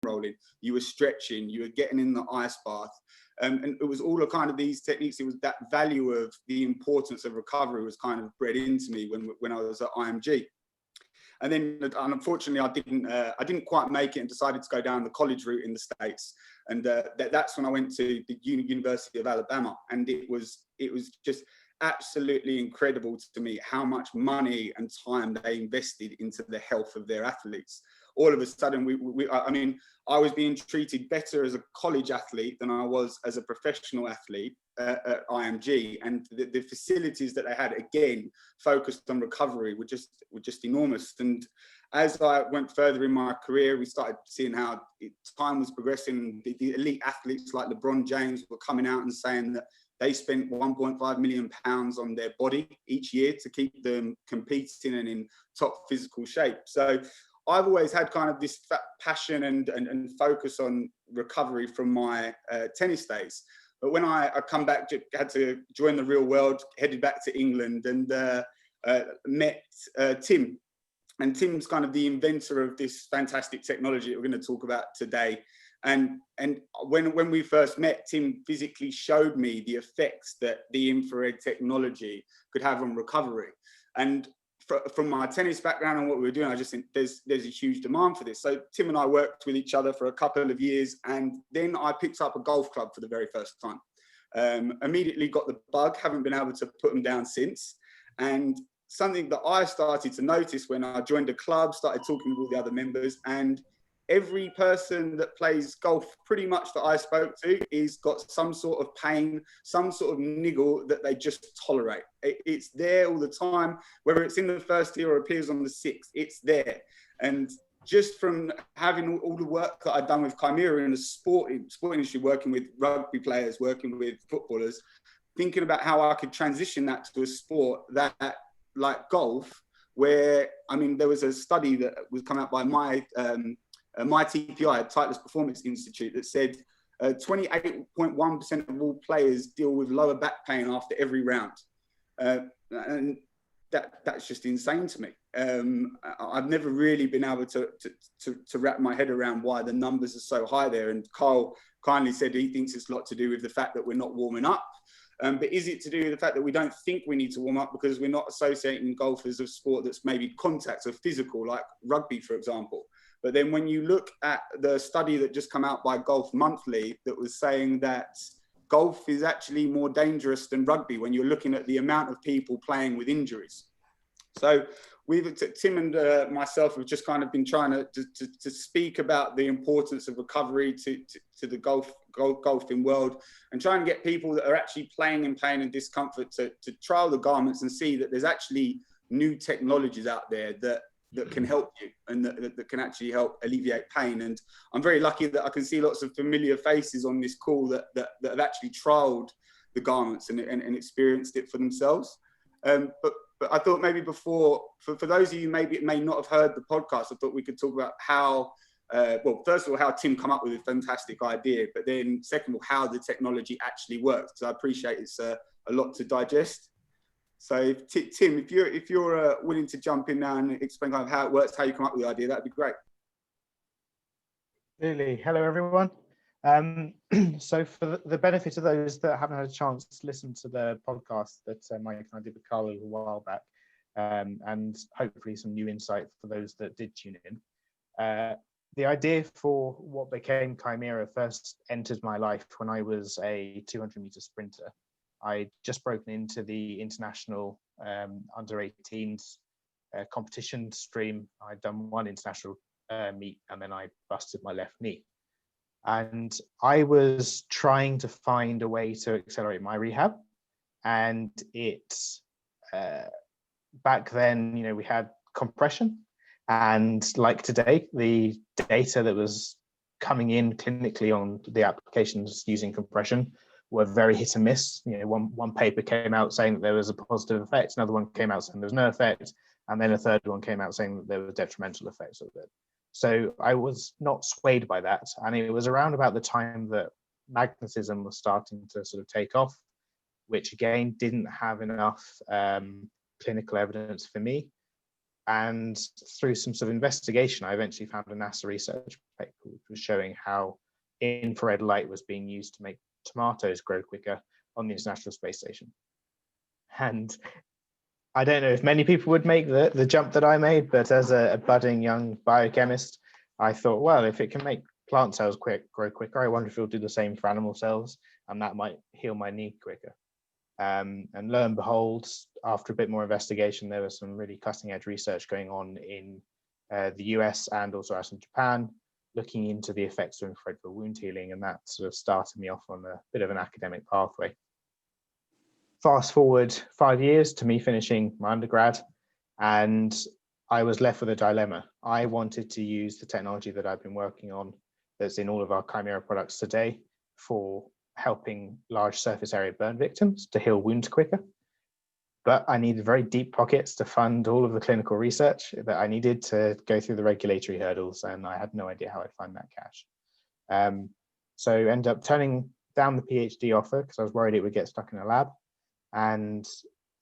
rolling, you were stretching, you were getting in the ice bath. And it was all a kind of these techniques. It was that value of the importance of recovery was kind of bred into me when I was at IMG. And then, unfortunately, I didn't quite make it and decided to go down the college route in the States. And that's when I went to the University of Alabama. And it was just absolutely incredible to me how much money and time they invested into the health of their athletes. All of a sudden, I was being treated better as a college athlete than I was as a professional athlete at IMG, and the facilities that they had, again, focused on recovery, were just enormous. And as I went further in my career, we started seeing how time was progressing. The elite athletes like LeBron James were coming out and saying that they spent £1.5 million on their body each year to keep them competing and in top physical shape. So I've always had kind of this passion and focus on recovery from my tennis days. But when I come back, had to join the real world, headed back to England and met Tim. And Tim's kind of the inventor of this fantastic technology that we're going to talk about today. And when we first met, Tim physically showed me the effects that the infrared technology could have on recovery. And from my tennis background and what we were doing, I just think there's a huge demand for this. So Tim and I worked with each other for a couple of years, and then I picked up a golf club for the very first time. Immediately got the bug, haven't been able to put them down since. And something that I started to notice when I joined the club, started talking with all the other members, and every person that plays golf pretty much that I spoke to is got some sort of pain, some sort of niggle that they just tolerate. It's there all the time, whether it's in the first tee or appears on the sixth, it's there. And just from having all the work that I've done with Kymira in the sport industry, working with rugby players, working with footballers, thinking about how I could transition that to a sport that, like golf, where, I mean, there was a study that was come out by my TPI, Titleist Performance Institute, that said 28.1% of all players deal with lower back pain after every round. And that's just insane to me. I've never really been able to wrap my head around why the numbers are so high there. And Carl kindly said he thinks it's a lot to do with the fact that we're not warming up. But is it to do with the fact that we don't think we need to warm up because we're not associating golf as a sport that's maybe contact or physical, like rugby, for example? But then when you look at the study that just come out by Golf Monthly that was saying that golf is actually more dangerous than rugby when you're looking at the amount of people playing with injuries. So Tim and myself have just kind of been trying to speak about the importance of recovery to the golfing world, and try and get people that are actually playing in pain and discomfort to trial the garments and see that there's actually new technologies out there that can help you and that can actually help alleviate pain. And I'm very lucky that I can see lots of familiar faces on this call that have actually trialed the garments and experienced it for themselves. But I thought maybe before, for those of you maybe may not have heard the podcast, I thought we could talk about how, well, first of all, how Tim come up with a fantastic idea, but then second of all, how the technology actually works, because I appreciate it's a lot to digest. So Tim, if you're willing to jump in now and explain kind of how it works, how you come up with the idea, that'd be great. Really. Hello, everyone. So for the benefit of those that haven't had a chance to listen to the podcast that Mike and I did with Carl a little while back, and hopefully some new insight for those that did tune in. The idea for what became Kymira first entered my life when I was a 200-meter sprinter. I'd just broken into the international under-18s competition stream. I'd done one international meet, and then I busted my left knee. And I was trying to find a way to accelerate my rehab. And back then, you know, we had compression. And like today, the data that was coming in clinically on the applications using compression were very hit and miss. You know, one paper came out saying that there was a positive effect, another one came out saying there was no effect, and then a third one came out saying that there were detrimental effects of it. So I was not swayed by that. And it was around about the time that magnetism was starting to sort of take off, which again didn't have enough clinical evidence for me. And through some sort of investigation, I eventually found a NASA research paper which was showing how infrared light was being used to make tomatoes grow quicker on the International Space Station. And I don't know if many people would make the jump that I made, but as a budding young biochemist, I thought, well, if it can make plant cells grow quicker, I wonder if it'll do the same for animal cells, and that might heal my knee quicker. And lo and behold, after a bit more investigation, there was some really cutting edge research going on in the US and also out in Japan, looking into the effects of infrared for wound healing, and that sort of started me off on a bit of an academic pathway. Fast forward 5 years to me finishing my undergrad, and I was left with a dilemma. I wanted to use the technology that I've been working on that's in all of our Kymira products today for helping large surface area burn victims to heal wounds quicker. But I needed very deep pockets to fund all of the clinical research that I needed to go through the regulatory hurdles, and I had no idea how I'd find that cash. So I ended up turning down the PhD offer because I was worried it would get stuck in a lab. And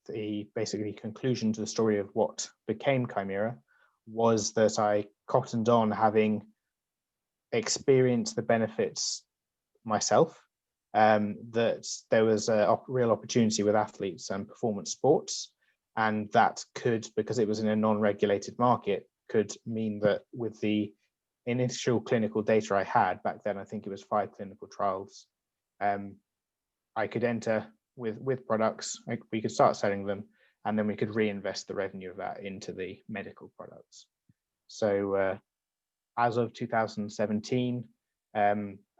the basically conclusion to the story of what became Kymira was that I cottoned on, having experienced the benefits myself, that there was a real opportunity with athletes and performance sports, and that could, because it was in a non-regulated market, could mean that with the initial clinical data I had back then, I think it was 5 clinical trials, I could enter with products, we could start selling them, and then we could reinvest the revenue of that into the medical products. So as of 2017,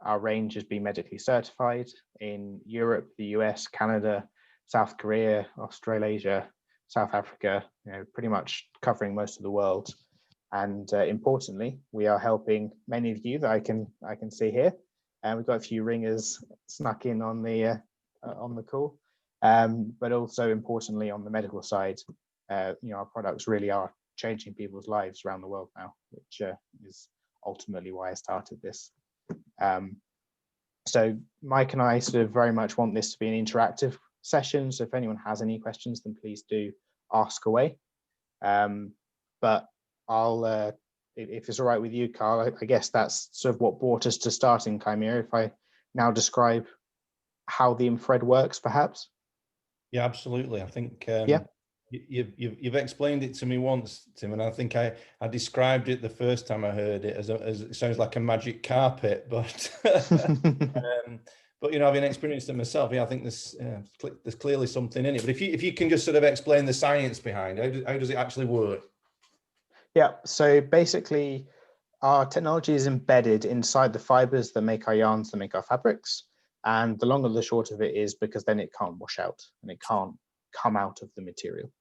our range has been medically certified in Europe, the US, Canada, South Korea, Australasia, South Africa, pretty much covering most of the world. And importantly, we are helping many of you that I can see here. And we've got a few ringers snuck in on the call, but also importantly on the medical side, our products really are changing people's lives around the world now, which is ultimately why I started this. So Mike and I sort of very much want this to be an interactive session. So if anyone has any questions, then please do ask away. But I'll, if it's all right with you, Carl, I guess that's sort of what brought us to starting Kymira. If I now describe how the infrared works, perhaps. Yeah, absolutely. I think yeah. You've explained it to me once, Tim, and I think I described it the first time I heard it as it sounds like a magic carpet, but but having experienced it myself, I think there's clearly something in it. But if you can just sort of explain the science behind it, how does it actually work? Yeah. So basically, our technology is embedded inside the fibers that make our yarns, that make our fabrics. And the long and the short of it is because then it can't wash out and it can't come out of the material.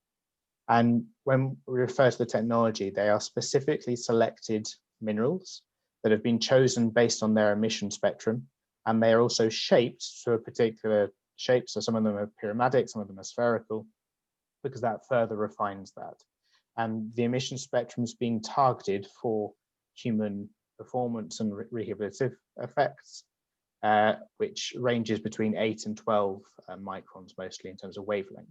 And when we refer to the technology, they are specifically selected minerals that have been chosen based on their emission spectrum, and they are also shaped to a particular shape. So some of them are pyramidal, some of them are spherical, because that further refines that. And the emission spectrum is being targeted for human performance and rehabilitative effects, which ranges between 8 and 12 microns, mostly in terms of wavelength.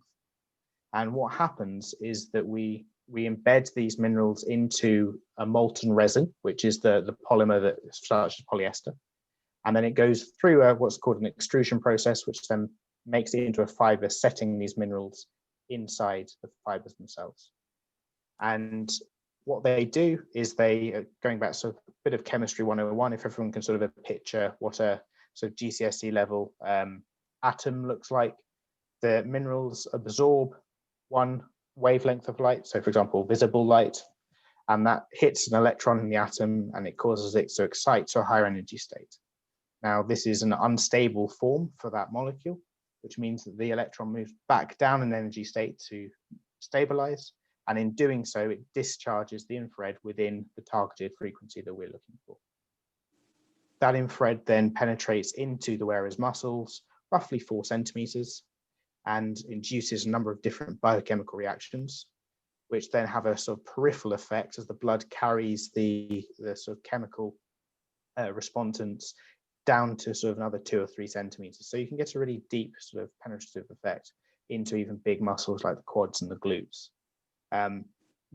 And what happens is that we embed these minerals into a molten resin, which is the polymer that starches polyester. And then it goes through what's called an extrusion process, which then makes it into a fiber, setting these minerals inside the fibers themselves. And what they do is going back to a bit of chemistry 101, if everyone can sort of picture what a sort of GCSE level atom looks like, the minerals absorb one wavelength of light, so for example, visible light, and that hits an electron in the atom and it causes it to excite to a higher energy state. Now, this is an unstable form for that molecule, which means that the electron moves back down in energy state to stabilize, and in doing so, it discharges the infrared within the targeted frequency that we're looking for. That infrared then penetrates into the wearer's muscles, roughly 4 centimeters, and induces a number of different biochemical reactions, which then have a sort of peripheral effect as the blood carries the sort of chemical respondents down to sort of another 2 or 3 centimeters. So you can get a really deep sort of penetrative effect into even big muscles like the quads and the glutes.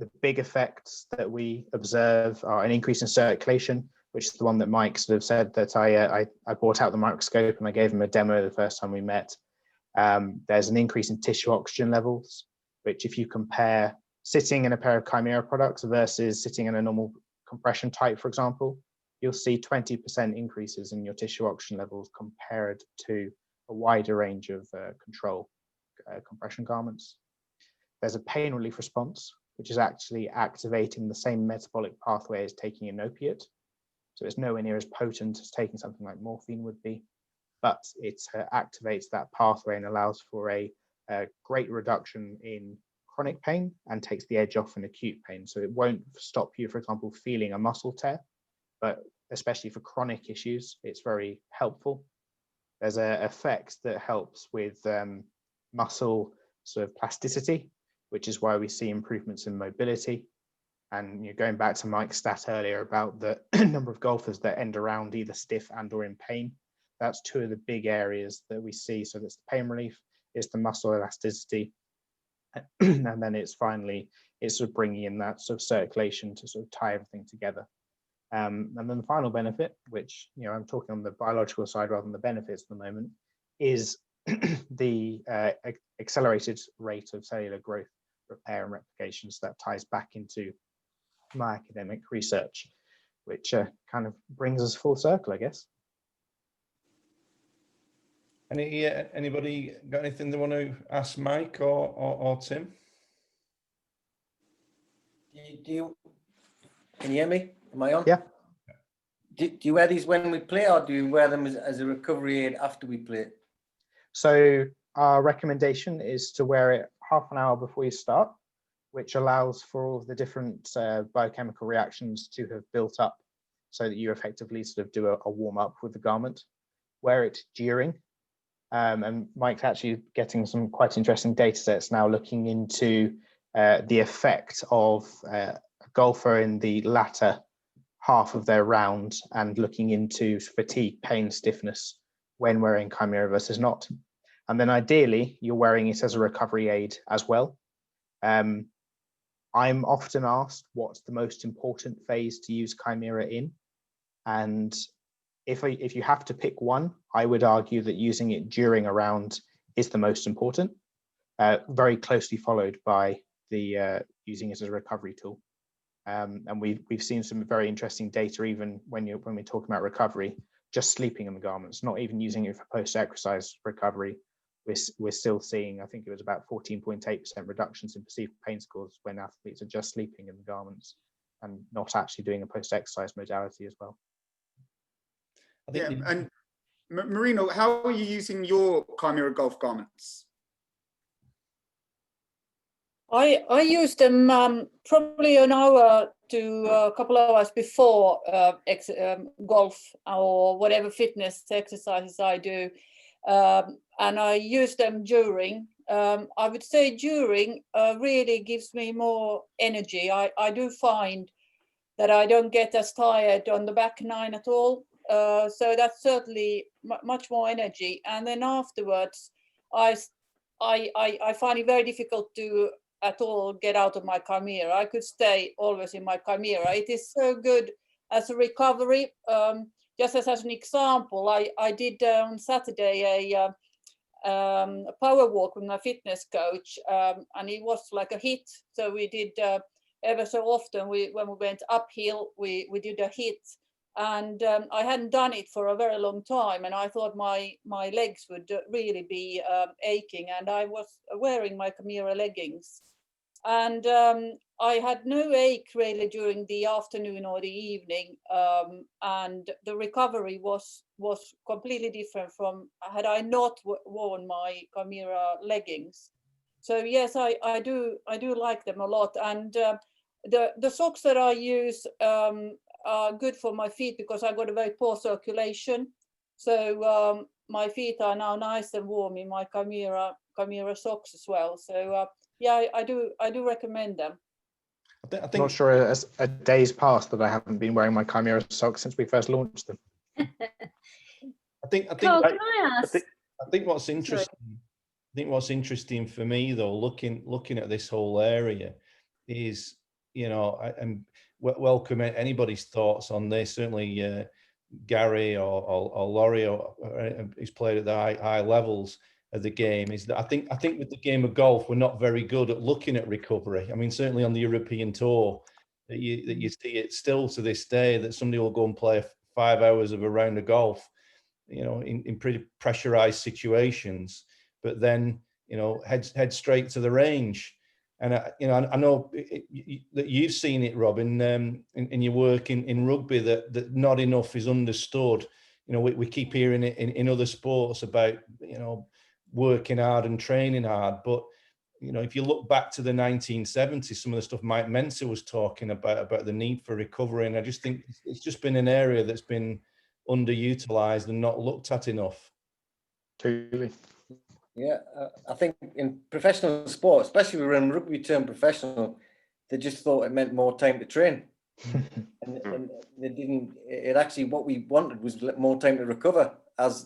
the big effects that we observe are an increase in circulation, which is the one that Mike sort of said that I brought out the microscope and I gave him a demo the first time we met. There's an increase in tissue oxygen levels, which if you compare sitting in a pair of Kymira products versus sitting in a normal compression type, for example, you'll see 20% increases in your tissue oxygen levels compared to a wider range of control compression garments. There's a pain relief response, which is actually activating the same metabolic pathway as taking an opiate. So it's nowhere near as potent as taking something like morphine would be, but it activates that pathway and allows for a great reduction in chronic pain and takes the edge off in acute pain. So it won't stop you, for example, feeling a muscle tear, but especially for chronic issues, it's very helpful. There's an effect that helps with muscle sort of plasticity, which is why we see improvements in mobility. And going back to Mike's stat earlier about the number of golfers that end around either stiff and or in pain, that's two of the big areas that we see. So that's the pain relief, it's the muscle elasticity, and then it's finally, it's sort of bringing in that sort of circulation to sort of tie everything together. And then the final benefit, which I'm talking on the biological side rather than the benefits at the moment, is the accelerated rate of cellular growth, repair and replication. So that ties back into my academic research, which kind of brings us full circle, I guess. Anybody got anything they want to ask Mike or Tim? Can you hear me? Am I on? Yeah. Do you wear these when we play, or do you wear them as a recovery aid after we play? So our recommendation is to wear it half an hour before you start, which allows for all of the different biochemical reactions to have built up so that you effectively sort of do a warm up with the garment. Wear it during. And Mike's actually getting some quite interesting data sets now looking into the effect of a golfer in the latter half of their round and looking into fatigue, pain, stiffness when wearing Kymira versus not. And then ideally, you're wearing it as a recovery aid as well. I'm often asked what's the most important phase to use Kymira in. And if you have to pick one, I would argue that using it during a round is the most important, very closely followed by the using it as a recovery tool. And we've seen some very interesting data even when we talk about recovery, just sleeping in the garments, not even using it for post-exercise recovery. We're still seeing, I think it was about 14.8% reductions in perceived pain scores when athletes are just sleeping in the garments and not actually doing a post-exercise modality as well. Yeah, and Marino, how are you using your Kymira golf garments? I use them probably an hour to a couple of hours before golf or whatever fitness exercises I do, and I use them during. I would say during really gives me more energy. I do find that I don't get as tired on the back nine at all. So that's certainly much more energy. And then afterwards, I find it very difficult to at all get out of my Kymira. I could stay always in my Kymira. It is so good as a recovery. Just as an example, I did on Saturday a power walk with my fitness coach, and it was like a hit. So we did ever so often. When we went uphill, we did a hit. And I hadn't done it for a very long time, and I thought my legs would really be aching, and I was wearing my Kymira leggings, and I had no ache really during the afternoon or the evening, and the recovery was completely different from had I not worn my Kymira leggings. So yes, I do like them a lot, and the socks that I use are good for my feet because I got a very poor circulation. So my feet are now nice and warm in my Kymira socks as well. So yeah, I do recommend them. I think, not sure as a day's passed that I haven't been wearing my Kymira socks since we first launched them. I think Carl, can I ask? I think what's interesting. I think what's interesting for me though, looking at this whole area, is and welcome anybody's thoughts on this. Certainly Gary or Laurie or who's played at the high levels of the game, is that I think with the game of golf, we're not very good at looking at recovery. I mean, certainly on the European tour, that you see it still to this day, that somebody will go and play 5 hours of a round of golf, in pretty pressurized situations, but then, head straight to the range. And I know that you've seen it, Rob, in your work in rugby, that not enough is understood. We keep hearing it in other sports about, working hard and training hard, but if you look back to the 1970s, some of the stuff Mike Mensah was talking about the need for recovery, and I just think it's just been an area that's been underutilized and not looked at enough. Truly. Yeah, I think in professional sport, especially when rugby turned professional, they just thought it meant more time to train. and they didn't, it actually, what we wanted was more time to recover. As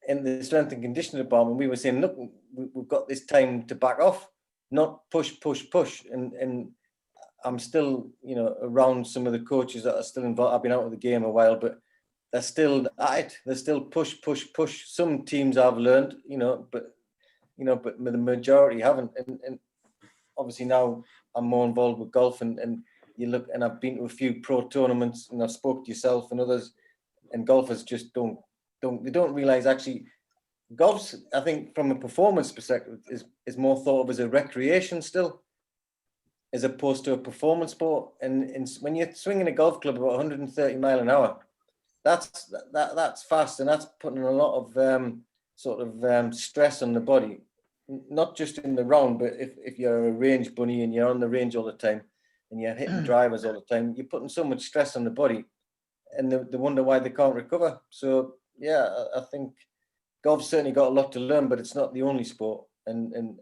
in the strength and conditioning department, we were saying, look, we've got this time to back off, not push. And I'm still, around some of the coaches that are still involved. I've been out of the game a while, but they're still at it. They're still push. Some teams have learned, but the majority haven't. And obviously now I'm more involved with golf, and you look, and I've been to a few pro tournaments, and I've spoke to yourself and others, and golfers just don't realize actually golf's, I think from a performance perspective, is more thought of as a recreation still, as opposed to a performance sport. And when you're swinging a golf club about 130 miles an hour, that's fast, and that's putting a lot of stress on the body, not just in the round, but if you're a range bunny and you're on the range all the time and you're hitting drivers all the time, you're putting so much stress on the body, and they wonder why they can't recover. So yeah, I think golf's certainly got a lot to learn, but it's not the only sport. And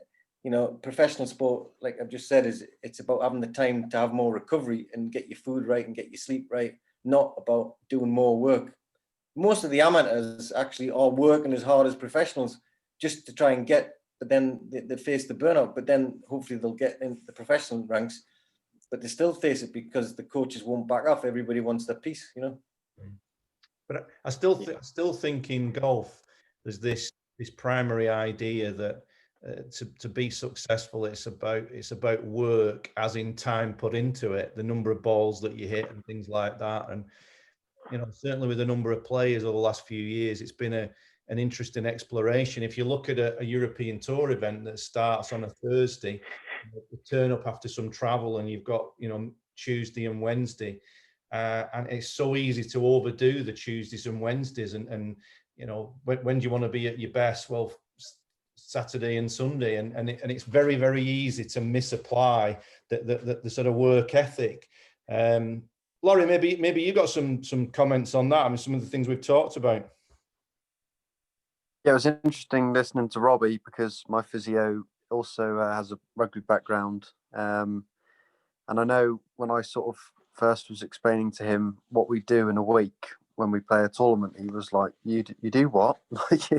professional sport, like I've just said, it's about having the time to have more recovery and get your food right and get your sleep right, not about doing more work. Most of the amateurs actually are working as hard as professionals just to try and get, but then they face the burnout, but then hopefully they'll get into the professional ranks, but they still face it because the coaches won't back off. Everybody wants their piece, But I still think in golf, there's this primary idea that to be successful, it's about work, as in time put into it, the number of balls that you hit and things like that. And certainly with a number of players over the last few years, it's been an interesting exploration. If you look at a European Tour event that starts on a Thursday, you turn up after some travel, and you've got Tuesday and Wednesday, and it's so easy to overdo the Tuesdays and Wednesdays. And when do you want to be at your best? Well, Saturday and Sunday, and it's very, very easy to misapply the sort of work ethic. Laurie, maybe you got some comments on that. I mean, some of the things we've talked about. Yeah, it was interesting listening to Robbie, because my physio also has a rugby background, and I know when I sort of first was explaining to him what we do in a week when we play a tournament, he was like, "You do what? Like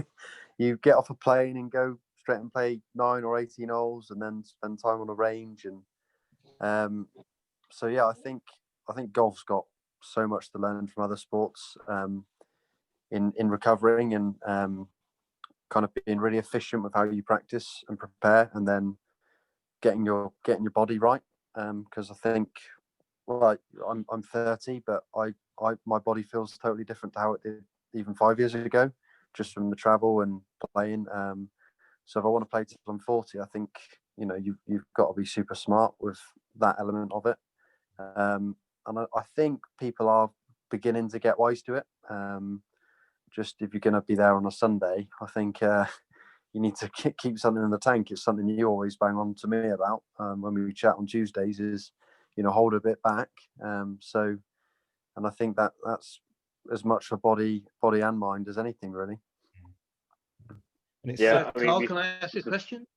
you get off a plane and go straight and play 9 or 18 holes, and then spend time on a range." And so yeah, I think golf's got so much to learn from other sports in recovering and kind of being really efficient with how you practice and prepare, and then getting your body right. Because I think, well, I'm 30, but my body feels totally different to how it did even 5 years ago, just from the travel and playing. So if I want to play till I'm 40, I think you've got to be super smart with that element of it. And I think people are beginning to get wise to it. Just if you're going to be there on a Sunday, I think you need to keep something in the tank. It's something you always bang on to me about when we chat on Tuesdays, is hold a bit back. And I think that's as much for body and mind as anything, really. Yeah, Carl, can I ask you a question?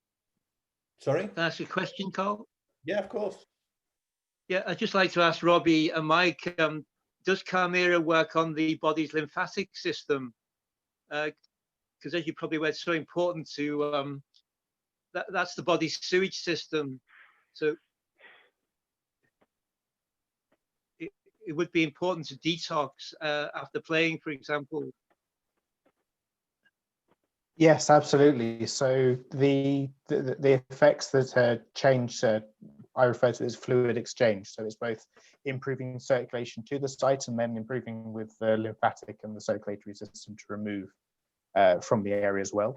Sorry? Can I ask you a question, Carl? Yeah, of course. Yeah, I'd just like to ask Robbie and Mike, does kymira work on the body's lymphatic system? Because as you probably read, it's so important to, that's the body's sewage system. So it would be important to detox after playing, for example. Yes, absolutely. So the effects that change, I refer to as fluid exchange. So it's both improving circulation to the site and then improving with the lymphatic and the circulatory system to remove from the area as well.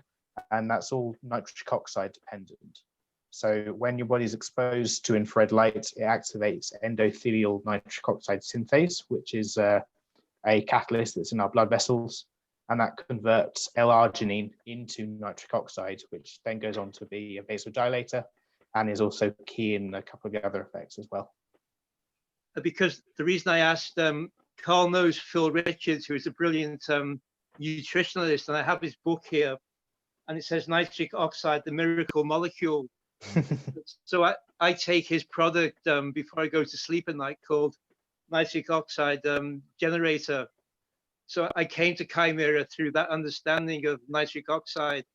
And that's all nitric oxide dependent. So when your body's exposed to infrared light, it activates endothelial nitric oxide synthase, which is a catalyst that's in our blood vessels, and that converts L-arginine into nitric oxide, which then goes on to be a vasodilator and is also key in a couple of the other effects as well. Because the reason I asked, Carl knows Phil Richards, who is a brilliant nutritionalist, and I have his book here, and it says nitric oxide, the miracle molecule. So I take his product before I go to sleep at night, called nitric oxide generator. So I came to Kymira through that understanding of nitric oxide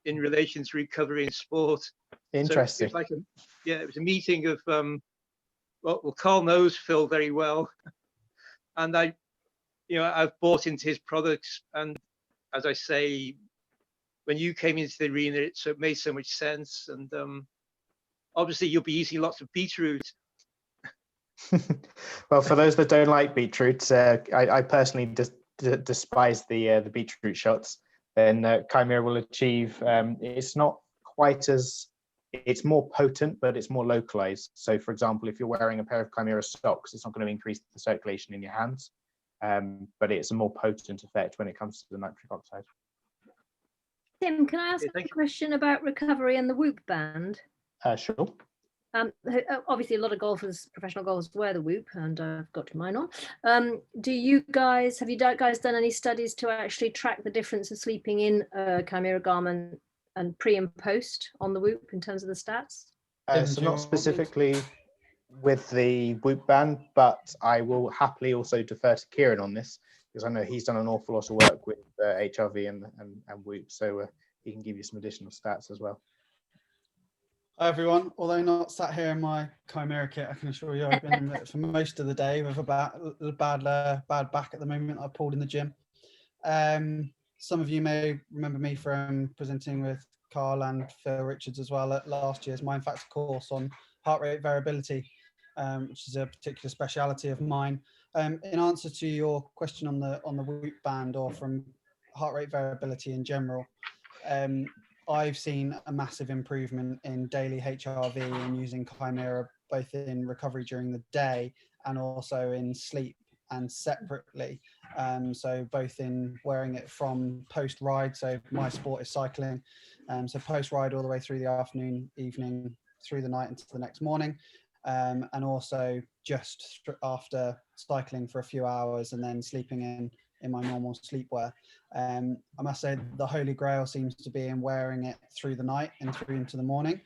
in relation to recovery in sport. Interesting. So it was it was a meeting of, well, Carl knows Phil very well. And I've bought into his products. And as I say, when you came into the arena, it made so much sense. And obviously you'll be eating lots of beetroot. Well, for those that don't like beetroot, I personally despise the beetroot shots. Then Kymira will achieve, it's not quite as, it's more potent, but it's more localized. So for example, if you're wearing a pair of Kymira socks, it's not going to increase the circulation in your hands, but it's a more potent effect when it comes to the nitric oxide. Tim, can I ask a question about recovery and the Whoop band? Sure. Obviously, a lot of golfers, professional golfers, wear the Whoop, and I've got mine on. Have you guys done any studies to actually track the difference of sleeping in a Kymira garment and pre and post on the Whoop in terms of the stats? So not specifically with the Whoop band, but I will happily also defer to Kieran on this, because I know he's done an awful lot of work with HRV and Whoop, so he can give you some additional stats as well. Hi everyone, although not sat here in my Kymira kit, I can assure you I've been in it for most of the day with a bad back at the moment. I pulled in the gym. Some of you may remember me from presenting with Carl and Phil Richards as well at last year's Mind Factor course on heart rate variability, which is a particular speciality of mine. In answer to your question on the Whoop band or from heart rate variability in general, I've seen a massive improvement in daily HRV in using Kymira, both in recovery during the day and also in sleep and separately. So both in wearing it from post-ride, so my sport is cycling, so post-ride all the way through the afternoon, evening, through the night into the next morning, and also just after cycling for a few hours and then sleeping in my normal sleepwear. I must say the holy grail seems to be in wearing it through the night and through into the morning.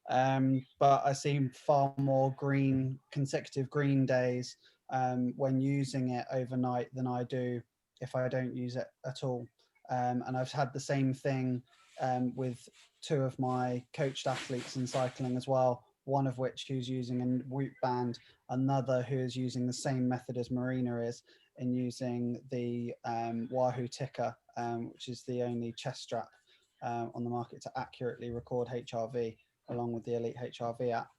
But I see far more consecutive green days when using it overnight than I do if I don't use it at all. And I've had the same thing with two of my coached athletes in cycling as well, one of which who's using a Whoop band, another who is using the same method as Marina is in using the Wahoo Ticker, which is the only chest strap on the market to accurately record HRV along with the Elite HRV app.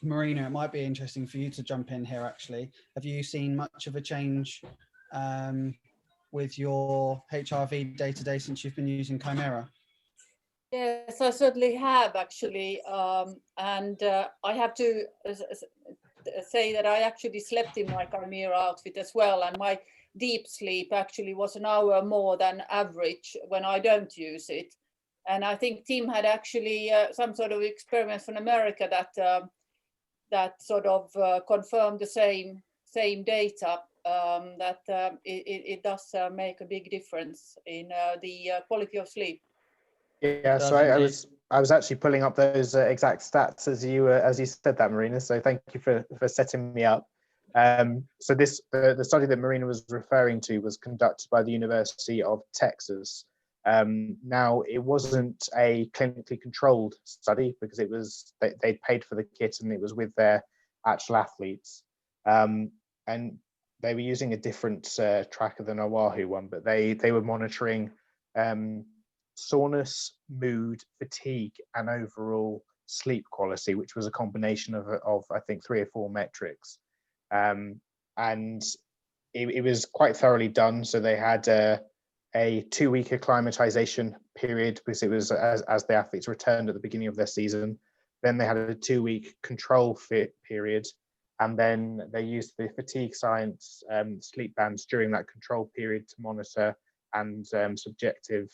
Marina, it might be interesting for you to jump in here actually. Have you seen much of a change with your HRV day-to-day since you've been using Kymira? Yes, I certainly have actually. And I have to say that I actually slept in my Kymira outfit as well. And my deep sleep actually was an hour more than average when I don't use it. And I think Tim had actually some sort of experiment from America that sort of confirmed the same data, that it does make a big difference in the quality of sleep. Yeah, so I was actually pulling up those exact stats as you said that, Marina. So thank you for setting me up. So the study that Marina was referring to was conducted by the University of Texas. Now it wasn't a clinically controlled study because it was they paid for the kit and it was with their actual athletes. And they were using a different tracker than Oahu one, but they were monitoring soreness, mood, fatigue, and overall sleep quality, which was a combination of I think 3 or 4 metrics. And it was quite thoroughly done. So they had a 2-week acclimatization period, because it was as the athletes returned at the beginning of their season. Then they had a 2-week control fit period, and then they used the fatigue science sleep bands during that control period to monitor, and subjective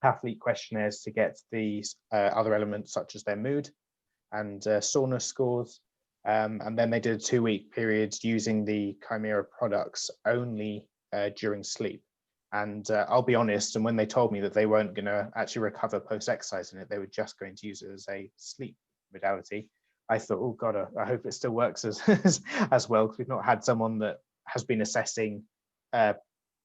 athlete questionnaires to get these other elements such as their mood and soreness scores. And then they did a 2-week period using the Kymira products only during sleep. And I'll be honest, and when they told me that they weren't going to actually recover post-exercise in it, they were just going to use it as a sleep modality, I thought, oh God, I hope it still works as well, because we've not had someone that has been assessing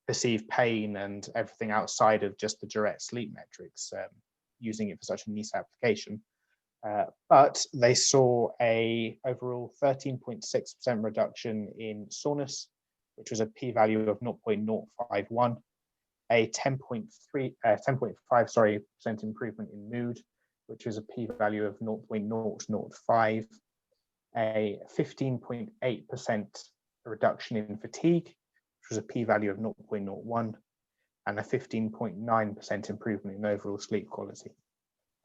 perceived pain and everything outside of just the direct sleep metrics, using it for such a niche application. But they saw a overall 13.6% reduction in soreness, which was a p-value of 0.051, a 10.5% improvement in mood, which was a p-value of 0.005, a 15.8% reduction in fatigue, which was a p-value of 0.01, and a 15.9% improvement in overall sleep quality.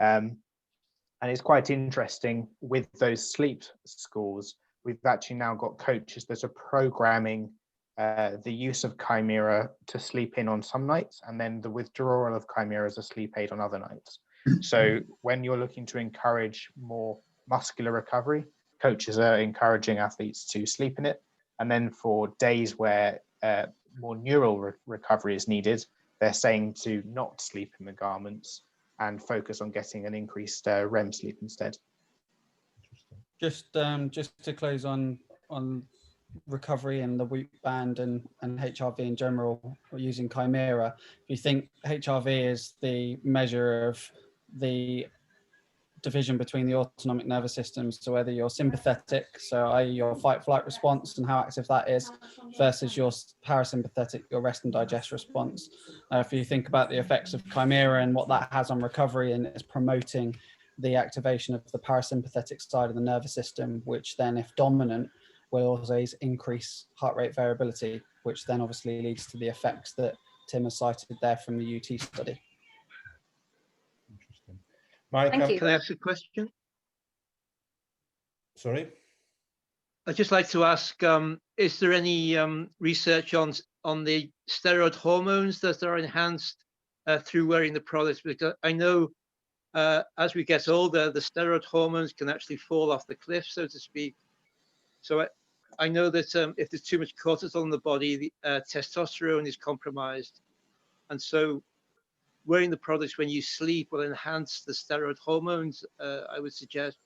And it's quite interesting with those sleep scores, we've actually now got coaches that are programming the use of Kymira to sleep in on some nights, and then the withdrawal of Kymira as a sleep aid on other nights. So when you're looking to encourage more muscular recovery, coaches are encouraging athletes to sleep in it. And then for days where more neural recovery is needed, they're saying to not sleep in the garments and focus on getting an increased REM sleep instead. Just to close on recovery and the Whoop band and HRV in general, using Kymira, if you think HRV is the measure of the division between the autonomic nervous systems, so whether you're sympathetic, so i.e. your fight flight response and how active that is, versus your parasympathetic, your rest and digest response. If you think about the effects of Kymira and what that has on recovery, and it's promoting the activation of the parasympathetic side of the nervous system, which then, if dominant, will always increase heart rate variability, which then obviously leads to the effects that Tim has cited there from the UT study. Interesting. Mike, Thank you. Can I ask a question? Sorry? I'd just like to ask, is there any research on the steroid hormones that are enhanced through wearing the products? Because I know as we get older, the steroid hormones can actually fall off the cliff, so to speak. So I know that if there's too much cortisol in the body, the testosterone is compromised. And so wearing the products when you sleep will enhance the steroid hormones, I would suggest.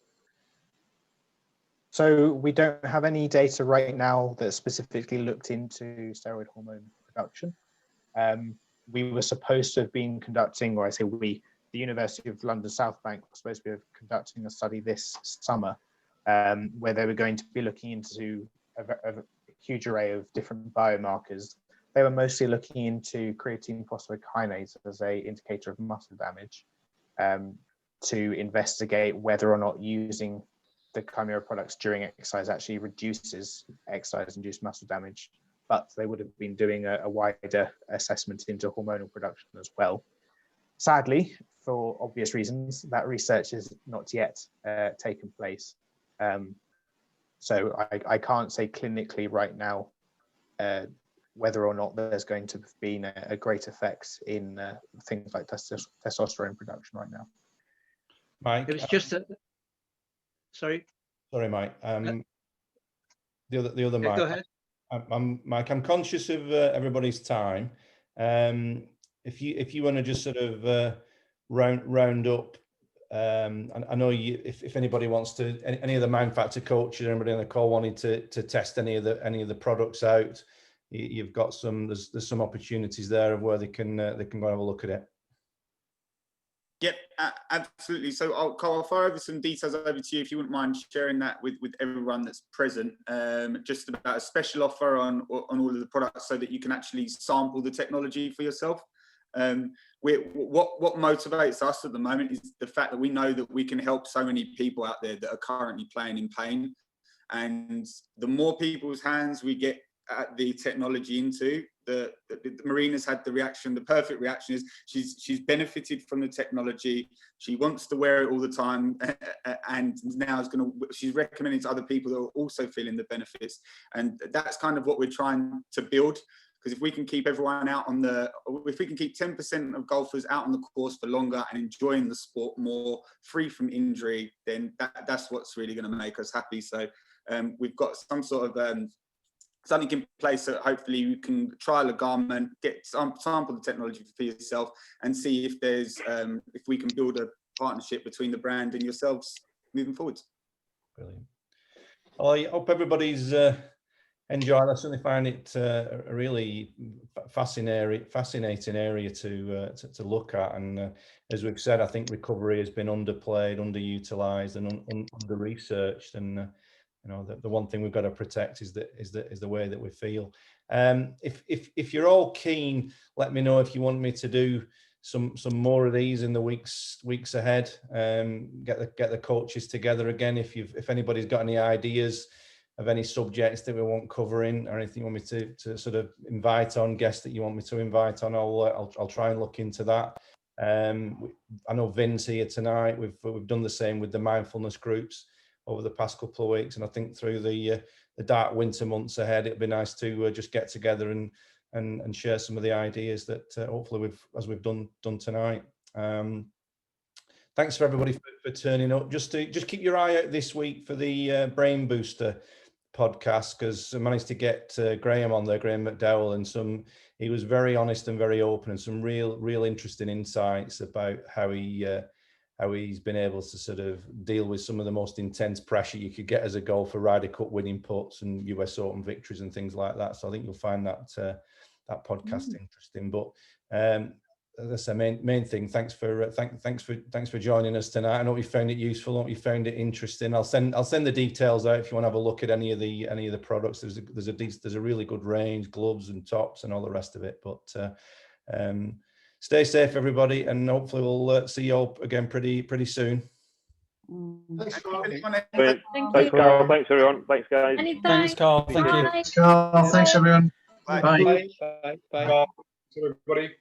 So we don't have any data right now that specifically looked into steroid hormone production. We were supposed to have been conducting, or I say we, the University of London South Bank was supposed to be conducting a study this summer, where they were going to be looking into a huge array of different biomarkers. They were mostly looking into creatine phosphokinase as an indicator of muscle damage, to investigate whether or not using the Kymira products during exercise actually reduces exercise-induced muscle damage. But they would have been doing a wider assessment into hormonal production as well. Sadly, for obvious reasons, that research has not yet taken place. So I can't say clinically right now whether or not there's going to have been a great effect in things like testosterone production right now. Mike? It was just a... Sorry. Sorry, Mike. The other Mike. Go ahead. Mike, I'm conscious of everybody's time. If you want to just sort of round up, I know if anybody wants to, any of the Mind Factor coaches, anybody on the call wanted to test any of the products out, you've got there's some opportunities there of where they can go and have a look at it. Yep, absolutely. So I'll fire over some details over to you if you wouldn't mind sharing that with everyone that's present. Just about a special offer on all of the products so that you can actually sample the technology for yourself. What motivates us at the moment is the fact that we know that we can help so many people out there that are currently playing in pain. And the more people's hands we get at the technology into, the Marina's had the reaction. The perfect reaction is she's benefited from the technology. She wants to wear it all the time, and now she's recommending to other people that are also feeling the benefits. And that's kind of what we're trying to build. Because if we can keep everyone out if we can keep 10% of golfers out on the course for longer and enjoying the sport more, free from injury, then that's what's really going to make us happy. So we've got some sort of something in place that hopefully you can trial a garment, sample the technology for yourself, and see if there's if we can build a partnership between the brand and yourselves moving forward. Brilliant. Well, I hope everybody's enjoyed. I certainly find it a really fascinating area to look at. And as we've said, I think recovery has been underplayed, underutilized, and under-researched. And you know, the one thing we've got to protect is the way that we feel. If you're all keen, let me know if you want me to do some more of these in the weeks ahead. Get the coaches together again. If anybody's got any ideas of any subjects that we want covering, or anything you want me to sort of invite on, guests that you want me to invite on, I'll try and look into that. I know Vin's here tonight. We've done the same with the mindfulness groups over the past couple of weeks, and I think through the dark winter months ahead, it'd be nice to just get together and share some of the ideas that hopefully we've done tonight. Thanks for everybody for turning up. Just keep your eye out this week for the Brain Booster podcast, because I managed to get Graham on there, Graham McDowell, and he was very honest and very open, and some real interesting insights about how he's been able to sort of deal with some of the most intense pressure you could get as a golfer, Ryder Cup winning putts and US Open victories and things like that. So I think you'll find that podcast interesting. But that's the main thing. Thanks for joining us tonight. I know you found it useful. I hope you found it interesting. I'll send the details out if you want to have a look at any of the products. There's a really good range, gloves and tops and all the rest of it. But stay safe, everybody, and hopefully we'll see you all again pretty soon. Thanks, Carl. Thanks, Carl. Thanks, everyone. Thanks, guys. Anytime. Thanks, Carl. Thank you. Bye. Carl, thanks, everyone. Bye. Bye. Bye. Thanks, everybody.